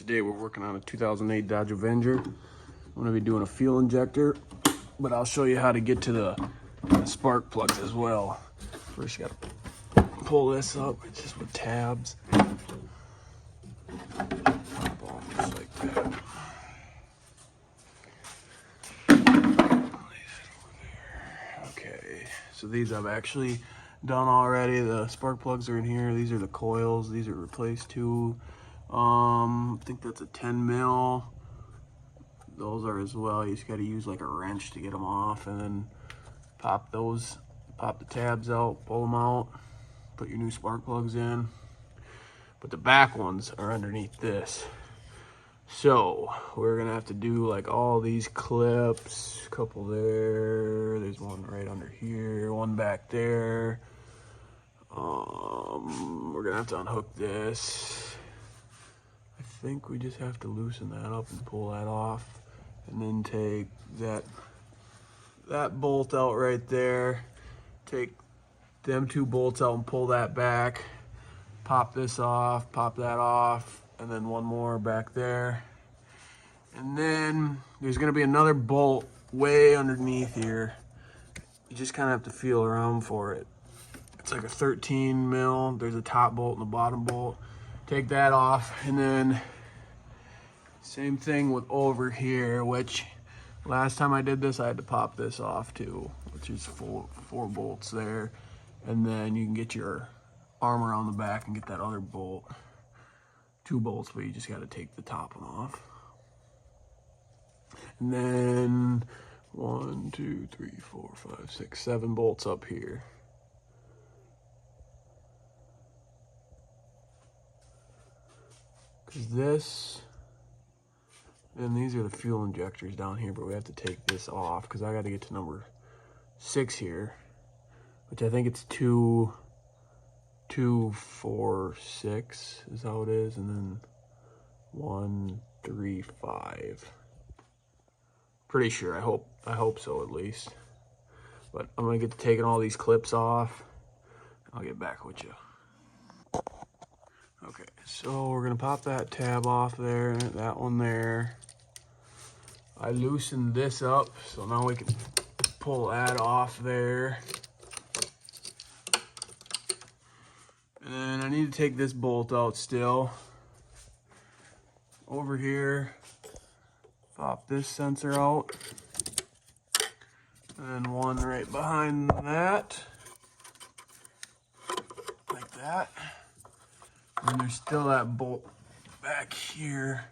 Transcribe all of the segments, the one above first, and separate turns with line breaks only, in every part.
Today we're working on a 2008 Dodge Avenger. I'm going to be doing a fuel injector, but I'll show you how to get to the spark plugs as well. First you got to pull this up just with tabs. Pop on just like that. Okay, so these I've actually done already. The spark plugs are in here. These are the coils. These are replaced too. I think that's a 10 mil. Those are as well. You just got to use like a wrench to get them off, and then pop the tabs out, pull them out, put your new spark plugs in. But the back ones are underneath this. So we're gonna have to do like all these clips, a couple there's one right under here, one back there. We're gonna have to unhook this. I think we just have to loosen that up and pull that off, and then take that bolt out right there, take them two bolts out and pull that back, pop this off, pop that off, and then one more back there. And then there's gonna be another bolt way underneath here. You just kind of have to feel around for it. It's like a 13 mil. There's a top bolt and a bottom bolt. Take that off, and then same thing with over here, which last time I did this, I had to pop this off too, which is four bolts there. And then you can get your arm around the back and get that other bolt. 2 bolts, but you just got to take the top one off. And then 1, 2, 3, 4, 5, 6, 7 bolts up here. Because this, and these are the fuel injectors down here, but we have to take this off because I got to get to number 6 here, which I think it's 2, 4, 6 is how it is, and then 1, 3, 5. Pretty sure. I hope so at least. But I'm gonna get to taking all these clips off. I'll get back with you. Okay, so we're gonna pop that tab off there, that one there. I loosened this up, so now we can pull that off there. And then I need to take this bolt out still. Over here, pop this sensor out. And then one right behind that. Like that. And there's still that bolt back here.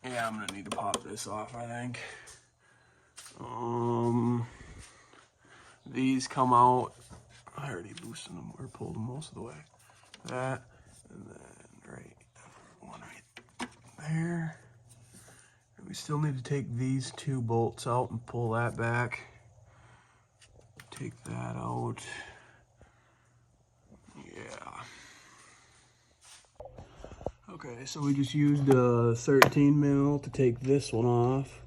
Yeah, I'm gonna need to pop this off, I think. These come out. I already loosened them or pulled them most of the way. That, and then one right there. And we still need to take these 2 bolts out and pull that back. Take that out. Yeah. Okay, so we just used a 13 mil to take this one off.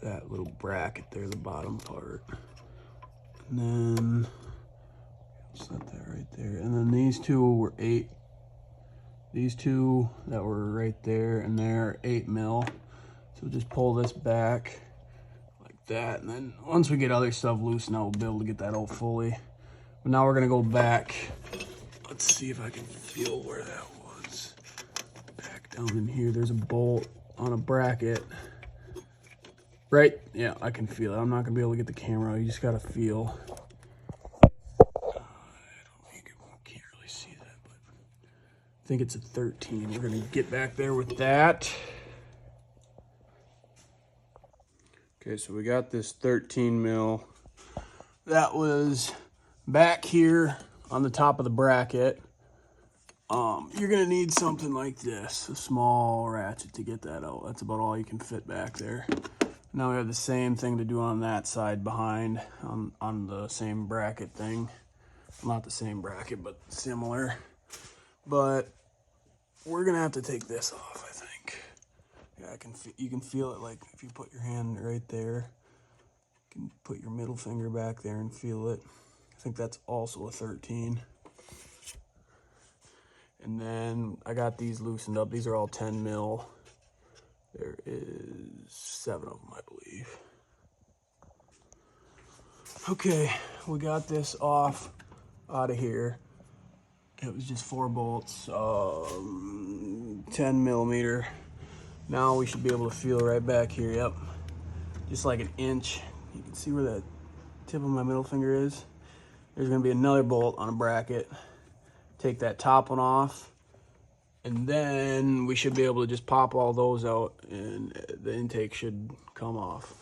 That little bracket there, the bottom part. And then set that right there. And then these 2 were 8. These 2 that were right there and there, 8 mil. So just pull this back like that. And then once we get other stuff loose, now we'll be able to get that out fully. But now we're gonna go back. Let's see if I can feel where that was. Back down in here, there's a bolt on a bracket. Right? Yeah, I can feel it. I'm not gonna be able to get the camera. You just gotta feel. Can't really see that, but I think it's a 13. We're gonna get back there with that. Okay, so we got this 13 mil. That was back here on the top of the bracket. You're gonna need something like this, a small ratchet to get that out. That's about all you can fit back there. Now we have the same thing to do on that side behind, on the same bracket thing. Not the same bracket, but similar. But we're gonna have to take this off, I think. Yeah, you can feel it, like if you put your hand right there. You can put your middle finger back there and feel it. I think that's also a 13. And then I got these loosened up. These are all 10 mil. There is 7 of them, I believe. Okay, we got this off out of here. It was just 4 bolts, 10 millimeter. Now we should be able to feel right back here. Yep, just like an inch. You can see where that tip of my middle finger is. There's gonna be another bolt on a bracket. Take that top one off, and then we should be able to just pop all those out and the intake should come off.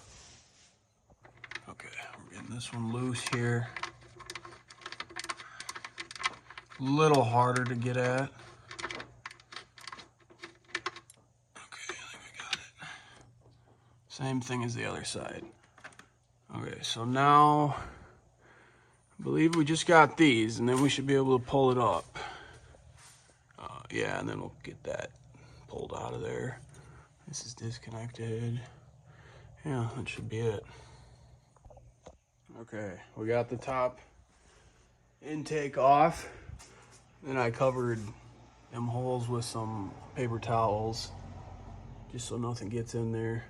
Okay, we're getting this one loose here. A little harder to get at. Okay, I think I got it. Same thing as the other side. Okay, so now I believe we just got these, and then we should be able to pull it up. Yeah, and then we'll get that pulled out of there. This is disconnected. Yeah, that should be it. Okay, we got the top intake off. Then I covered them holes with some paper towels, just so nothing gets in there.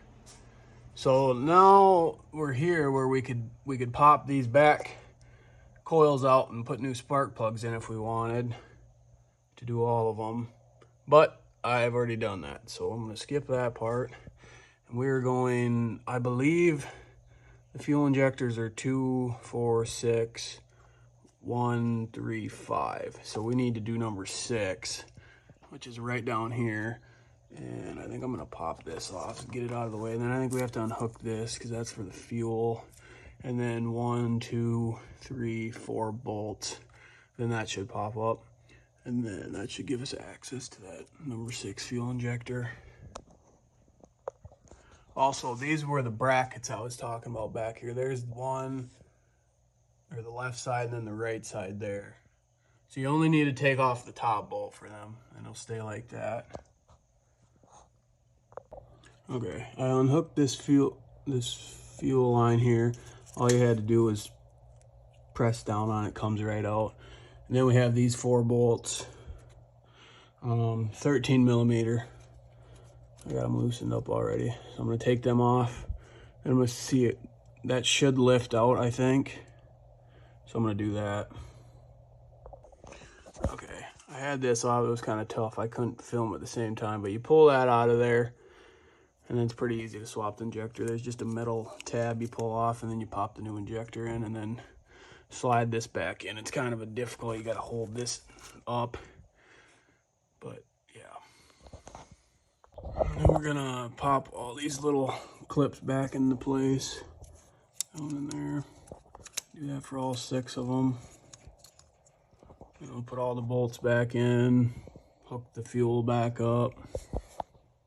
So now we're here where we could pop these back coils out and put new spark plugs in if we wanted to do all of them. But I've already done that, so I'm gonna skip that part. And we're going, I believe the fuel injectors are 2, 4, 6, 1, 3, 5. So we need to do number 6, which is right down here. And I think I'm gonna pop this off and get it out of the way. And then I think we have to unhook this because that's for the fuel. And then 1, 2, 3, 4 bolts. Then that should pop up. And then that should give us access to that number 6 fuel injector. Also, these were the brackets I was talking about back here. There's one, or the left side, and then the right side there. So you only need to take off the top bolt for them, and it'll stay like that. Okay, I unhooked this fuel line here. All you had to do was press down on it, comes right out. And then we have these 4 bolts, 13 millimeter. I got them loosened up already. So I'm gonna take them off, and I'm gonna see it. That should lift out, I think. So I'm gonna do that. Okay, I had this off, it was kind of tough. I couldn't film at the same time, but you pull that out of there, and then it's pretty easy to swap the injector. There's just a metal tab you pull off, and then you pop the new injector in, and then slide this back in. It's kind of a difficult, you gotta hold this up, but yeah. And then we're gonna pop all these little clips back into place. Down in there. Do that for all 6 of them. And we'll put all the bolts back in, hook the fuel back up.